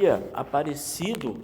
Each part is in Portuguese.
havia aparecido,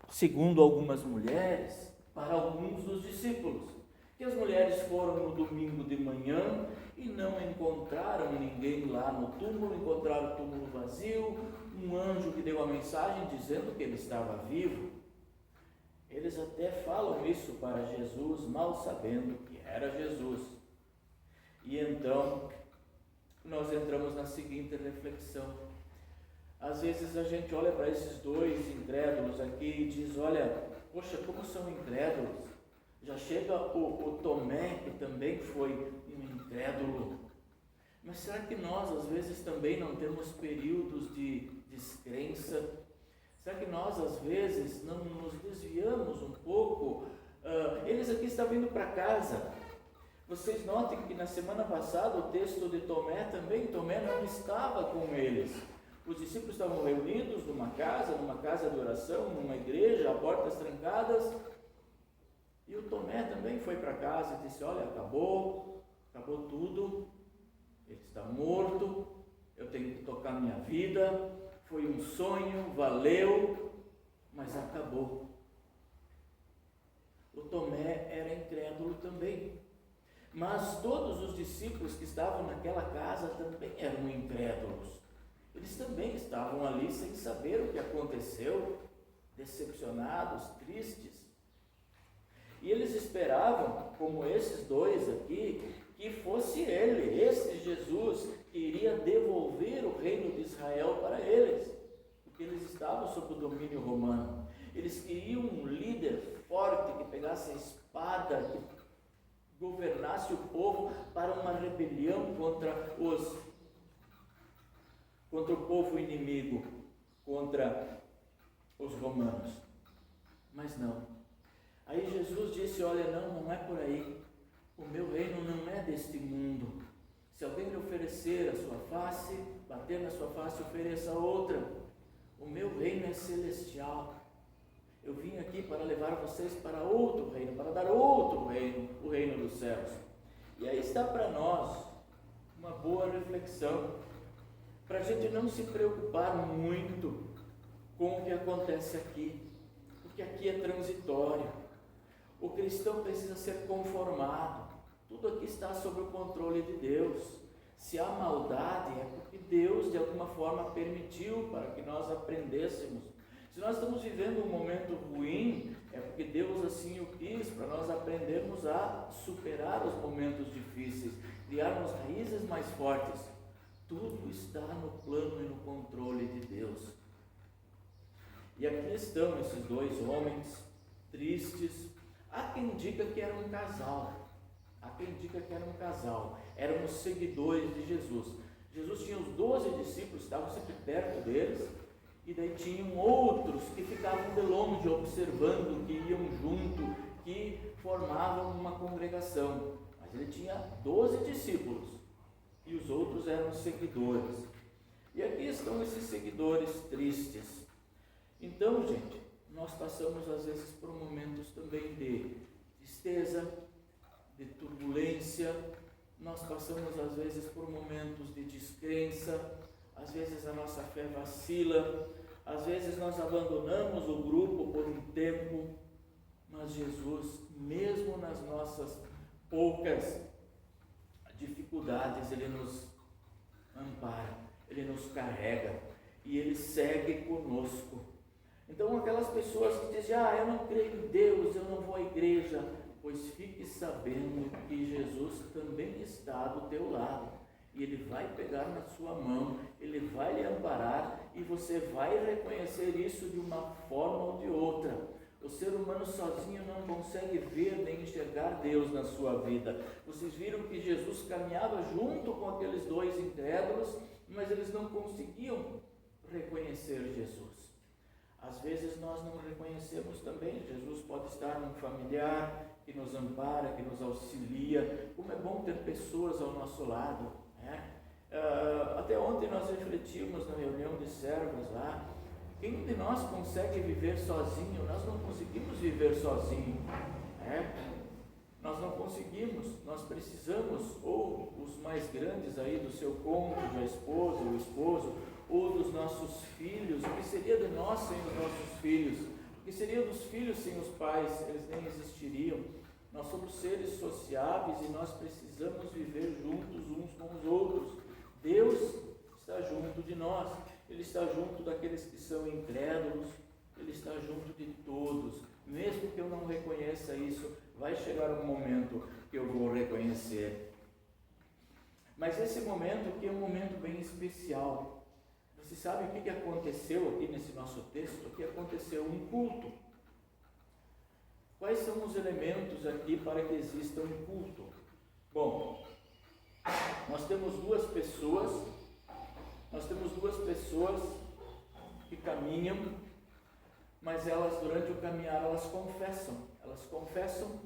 segundo algumas mulheres, para alguns dos discípulos. Que as mulheres foram no domingo de manhã e não encontraram ninguém lá no túmulo, encontraram o túmulo vazio, um anjo que deu a mensagem dizendo que ele estava vivo. Eles até falam isso para Jesus, mal sabendo que era Jesus. E então, nós entramos na seguinte reflexão. Às vezes a gente olha para esses dois incrédulos aqui e diz, olha, poxa, como são incrédulos. Já chega o Tomé, que também foi um incrédulo. Mas será que nós, às vezes, também não temos períodos de descrença? Será que nós, às vezes, não nos desviamos um pouco? Eles aqui estão vindo para casa. Vocês notem que na semana passada o texto de Tomé também, Tomé não estava com eles. Os discípulos estavam reunidos numa casa de oração, numa igreja, a portas trancadas. E o Tomé também foi para casa e disse, olha, acabou tudo, ele está morto, eu tenho que tocar minha vida, foi um sonho, valeu, mas acabou. O Tomé era incrédulo também, mas todos os discípulos que estavam naquela casa também eram incrédulos. Eles também estavam ali sem saber o que aconteceu, decepcionados, tristes. E eles esperavam, como esses dois aqui, que fosse ele, esse Jesus, que iria devolver o reino de Israel para eles, porque eles estavam sob o domínio romano. Eles queriam um líder forte, que pegasse a espada, que governasse o povo para uma rebelião contra o povo inimigo, contra os romanos. Mas não. Aí Jesus disse, olha, não é por aí, o meu reino não é deste mundo. Se alguém lhe oferecer a sua face, bater na sua face, ofereça outra. O meu reino é celestial. Eu vim aqui para levar vocês para outro reino, para dar outro reino, o reino dos céus. E aí está para nós uma boa reflexão, para a gente não se preocupar muito com o que acontece aqui, porque aqui é transitório. O cristão precisa ser conformado. Tudo aqui está sob o controle de Deus. Se há maldade, é porque Deus de alguma forma permitiu para que nós aprendêssemos. Se nós estamos vivendo um momento ruim, é porque Deus assim o quis, para nós aprendermos a superar os momentos difíceis, criarmos raízes mais fortes. Tudo está no plano e no controle de Deus. E aqui estão esses dois homens tristes. Há quem diga que era um casal. Eram os seguidores de Jesus. Jesus tinha os 12 discípulos, estavam sempre perto deles, e daí tinham outros que ficavam de longe observando, que iam junto, que formavam uma congregação. Mas ele tinha 12 discípulos, e os outros eram seguidores. E aqui estão esses seguidores tristes. Então, gente, nós passamos às vezes por momentos também de tristeza, de turbulência, nós passamos às vezes por momentos de descrença, às vezes a nossa fé vacila, às vezes nós abandonamos o grupo por um tempo, mas Jesus, mesmo nas nossas poucas dificuldades, Ele nos ampara, Ele nos carrega e Ele segue conosco. Então aquelas pessoas que dizem, eu não creio em Deus, eu não vou à igreja, pois fique sabendo que Jesus também está do teu lado, e Ele vai pegar na sua mão, Ele vai lhe amparar, e você vai reconhecer isso de uma forma ou de outra. O ser humano sozinho não consegue ver nem enxergar Deus na sua vida. Vocês viram que Jesus caminhava junto com aqueles dois incrédulos, mas eles não conseguiam reconhecer Jesus. Às vezes nós não reconhecemos também. Jesus pode estar num familiar que nos ampara, que nos auxilia. Como é bom ter pessoas ao nosso lado, né? Até ontem nós refletimos na reunião de servos lá. Quem de nós consegue viver sozinho? Nós não conseguimos viver sozinho, né? Nós não conseguimos, nós precisamos, ou os mais grandes aí do seu cônjuge, a esposa, o esposo, ou dos nossos filhos? O que seria de nós sem os nossos filhos? O que seria dos filhos sem os pais? Eles nem existiriam. Nós somos seres sociáveis e nós precisamos viver juntos uns com os outros. Deus está junto de nós, Ele está junto daqueles que são incrédulos, Ele está junto de todos. Mesmo que eu não reconheça isso, vai chegar um momento que eu vou reconhecer. Mas esse momento aqui é um momento bem especial. Você sabe o que aconteceu aqui nesse nosso texto? Que aconteceu um culto. Quais são os elementos aqui para que exista um culto? Bom, nós temos duas pessoas que caminham, mas elas durante o caminhar elas confessam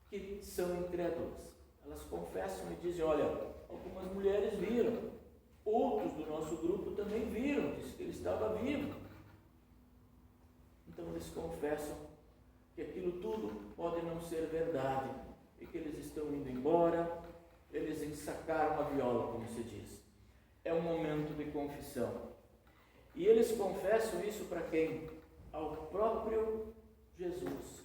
que são incrédulas. Elas confessam e dizem, olha, algumas mulheres viram, outros do nosso grupo também viram, disse que ele estava vivo. Então eles confessam que aquilo tudo pode não ser verdade e que eles estão indo embora, eles ensacaram a viola, como se diz. É um momento de confissão. E eles confessam isso para quem? Ao próprio Jesus.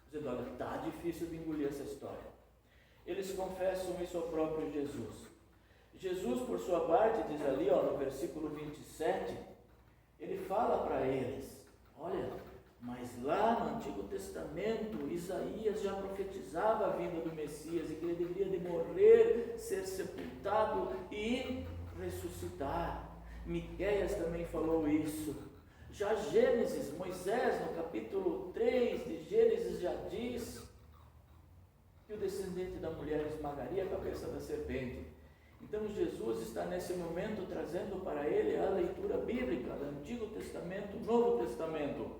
Dizendo, olha, está difícil de engolir essa história. Eles confessam isso ao próprio Jesus. Jesus, por sua parte, diz ali, no versículo 27, ele fala para eles, olha, mas lá no Antigo Testamento, Isaías já profetizava a vinda do Messias e que ele deveria de morrer, ser sepultado e ressuscitar. Miqueias também falou isso. Já Gênesis, Moisés, no capítulo 3 de Gênesis, já diz que o descendente da mulher esmagaria a cabeça da serpente. Então Jesus está nesse momento trazendo para ele a leitura bíblica do Antigo Testamento, Novo Testamento.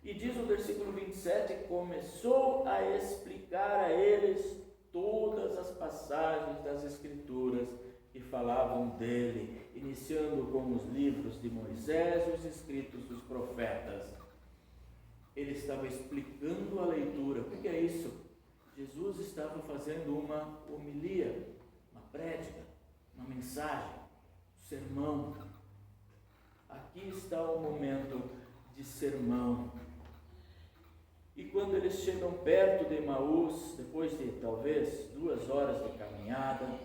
E diz o versículo 27, começou a explicar a eles todas as passagens das Escrituras que falavam dele, iniciando com os livros de Moisés e os escritos dos profetas. Ele estava explicando a leitura. O que é isso? Jesus estava fazendo uma homilia, uma prédica, uma mensagem, um sermão. Aqui está o momento de sermão. E quando eles chegam perto de Emaús, depois de talvez 2 horas de caminhada,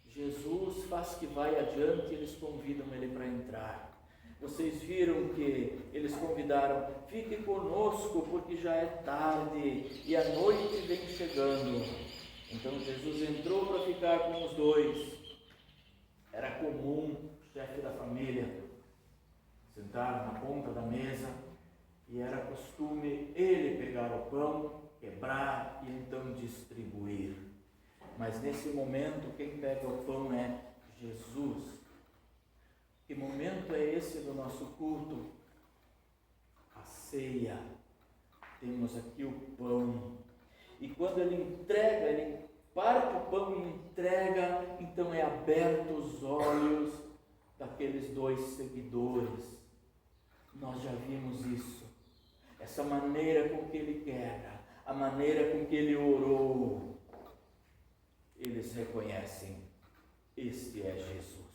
Jesus faz que vai adiante e eles convidam ele para entrar. Vocês viram que eles convidaram, fique conosco porque já é tarde e a noite vem chegando. Então Jesus entrou para ficar com os dois. Era comum o chefe da família sentar na ponta da mesa e era costume ele pegar o pão, quebrar e então distribuir. Mas nesse momento quem pega o pão é Jesus. Que momento é esse do nosso culto? A ceia. Temos aqui o pão. E quando ele entrega, ele parte o pão e entrega, então é aberto os olhos daqueles 2 seguidores. Nós já vimos isso. Essa maneira com que ele quebra, a maneira com que ele orou. Eles reconhecem, este é Jesus.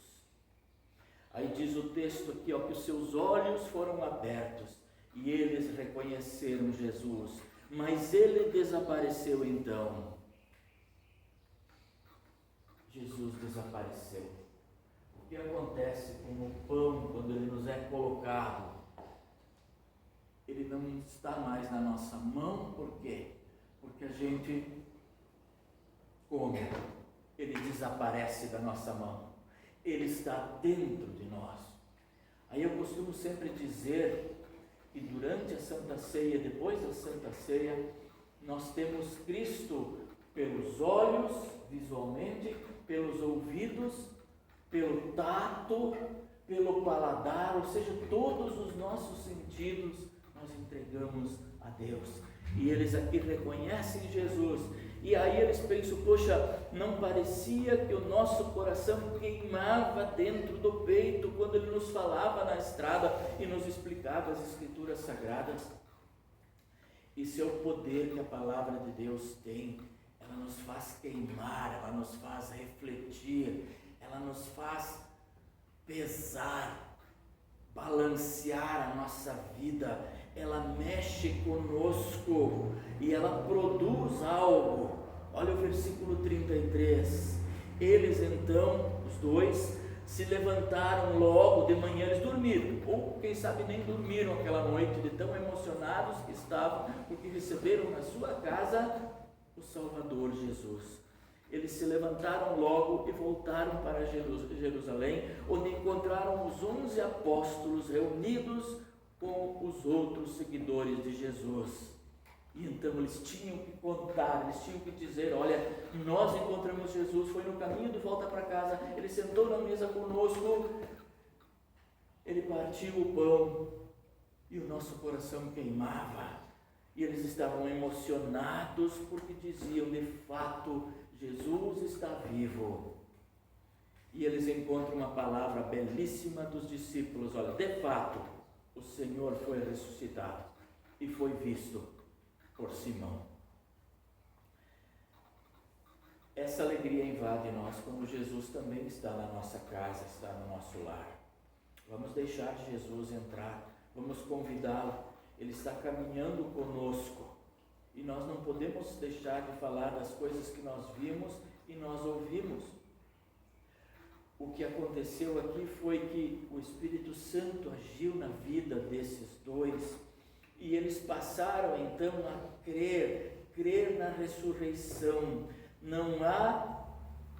Aí diz o texto aqui, que os seus olhos foram abertos e eles reconheceram Jesus, mas ele desapareceu então. Jesus desapareceu. O que acontece com o pão quando ele nos é colocado? Ele não está mais na nossa mão, por quê? Porque a gente come, ele desaparece da nossa mão. Ele está dentro de nós. Aí eu costumo sempre dizer que durante a Santa Ceia, depois da Santa Ceia, nós temos Cristo pelos olhos, visualmente, pelos ouvidos, pelo tato, pelo paladar, ou seja, todos os nossos sentidos nós entregamos a Deus. E eles aqui reconhecem Jesus. E aí eles pensam, poxa, não parecia que o nosso coração queimava dentro do peito quando ele nos falava na estrada e nos explicava as Escrituras Sagradas? Isso é o poder que a palavra de Deus tem. Ela nos faz queimar, ela nos faz refletir, ela nos faz pesar, balancear a nossa vida, ela mexe conosco e ela produz algo. Olha o versículo 33. Eles então, os dois, se levantaram logo de manhã. Eles dormiram, ou quem sabe nem dormiram aquela noite, de tão emocionados que estavam, porque receberam na sua casa o Salvador Jesus. Eles se levantaram logo e voltaram para Jerusalém, onde encontraram os 11 apóstolos reunidos com os outros seguidores de Jesus. E então eles tinham que contar, eles tinham que dizer: olha, nós encontramos Jesus, foi no caminho de volta para casa, ele sentou na mesa conosco, ele partiu o pão e o nosso coração queimava. E eles estavam emocionados porque diziam: de fato, Jesus está vivo. E eles encontram uma palavra belíssima dos discípulos: olha, de fato, o Senhor foi ressuscitado e foi visto por Simão. Essa alegria invade nós quando Jesus também está na nossa casa, está no nosso lar. Vamos deixar Jesus entrar, vamos convidá-lo. Ele está caminhando conosco e nós não podemos deixar de falar das coisas que nós vimos e nós ouvimos. O que aconteceu aqui foi que o Espírito Santo agiu na vida desses dois e eles passaram então a crer na ressurreição. Não há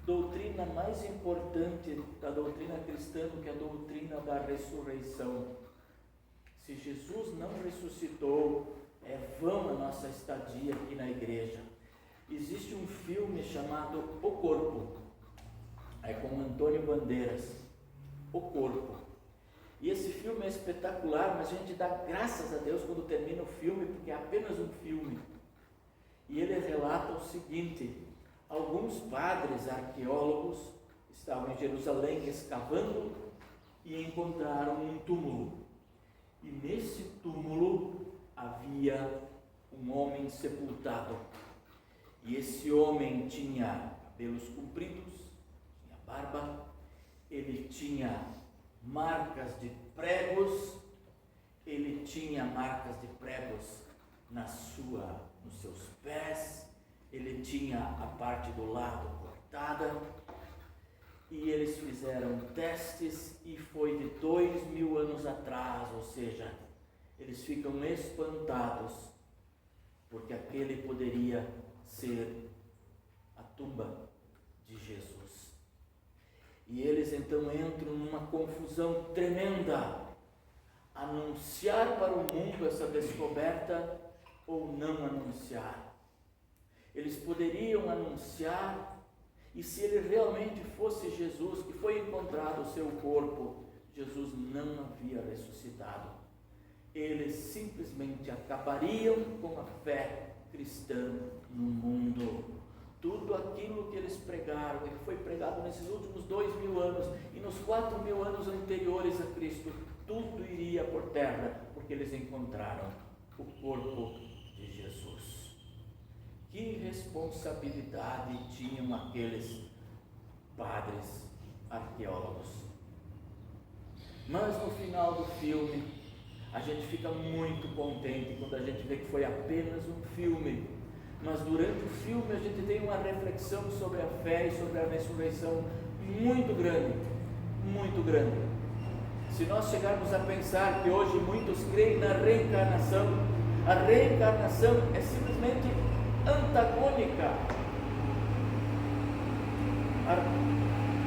doutrina mais importante da doutrina cristã do que a doutrina da ressurreição. Se Jesus não ressuscitou, é vã a nossa estadia aqui na igreja. Existe um filme chamado O Corpo, é com Antônio Bandeiras, O Corpo. E esse filme é espetacular, mas a gente dá graças a Deus quando termina o filme, porque é apenas um filme. E ele relata o seguinte: alguns padres arqueólogos estavam em Jerusalém escavando e encontraram um túmulo. E nesse túmulo havia um homem sepultado. E esse homem tinha cabelos compridos, tinha barba, ele tinha marcas de pregos, ele tinha marcas de pregos nos seus pés, ele tinha a parte do lado cortada, e eles fizeram testes e foi de 2000 anos atrás, ou seja, eles ficam espantados, porque aquele poderia ser a tumba de Jesus. E eles então entram numa confusão tremenda, anunciar para o mundo essa descoberta ou não anunciar. Eles poderiam anunciar, e se ele realmente fosse Jesus, que foi encontrado o seu corpo, Jesus não havia ressuscitado. Eles simplesmente acabariam com a fé cristã no mundo. Tudo aquilo que eles pregaram, que foi pregado nesses últimos 2000 anos e nos 4000 anos anteriores a Cristo, tudo iria por terra, porque eles encontraram o corpo de Jesus. Que responsabilidade tinham aqueles padres arqueólogos. Mas no final do filme, a gente fica muito contente quando a gente vê que foi apenas um filme. Mas durante o filme a gente tem uma reflexão sobre a fé e sobre a ressurreição muito grande, muito grande. Se nós chegarmos a pensar que hoje muitos creem na reencarnação, a reencarnação é simplesmente antagônica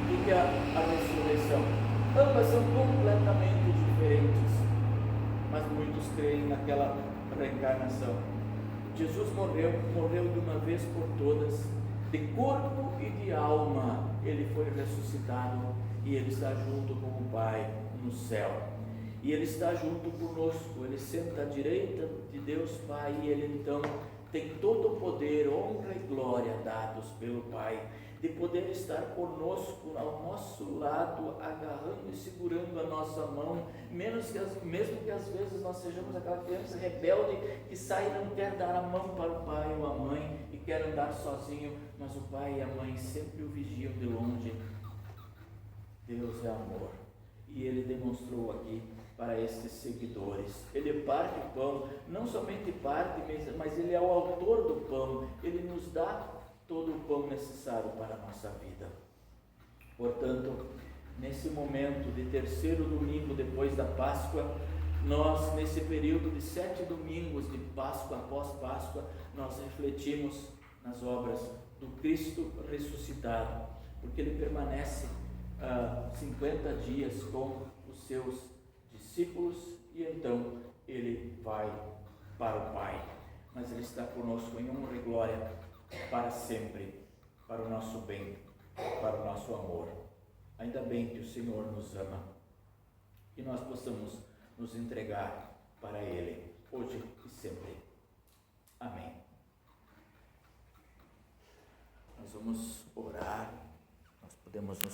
do que a ressurreição. Ambas são completamente diferentes, mas muitos creem naquela reencarnação. Jesus morreu de uma vez por todas, de corpo e de alma. Ele foi ressuscitado e ele está junto com o Pai no céu. E ele está junto conosco, ele senta à direita de Deus Pai, e ele então tem todo o poder, honra e glória dados pelo Pai, de poder estar conosco, ao nosso lado, agarrando e segurando a nossa mão, mesmo que às vezes nós sejamos aquela criança rebelde que sai e não quer dar a mão para o pai ou a mãe e quer andar sozinho, mas o pai e a mãe sempre o vigiam de longe. Deus é amor. E ele demonstrou aqui para estes seguidores. Ele parte o pão, não somente parte, mas ele é o autor do pão. Ele nos dá todo o pão necessário para a nossa vida. Portanto, nesse momento de terceiro domingo depois da Páscoa, nós, nesse período de 7 domingos de Páscoa após Páscoa, nós refletimos nas obras do Cristo ressuscitado, porque ele permanece 50 dias com os seus discípulos e então ele vai para o Pai, mas ele está conosco em honra e glória para sempre, para o nosso bem, para o nosso amor. Ainda bem que o Senhor nos ama e nós possamos nos entregar para Ele, hoje e sempre. Amém. Nós vamos orar, nós podemos nos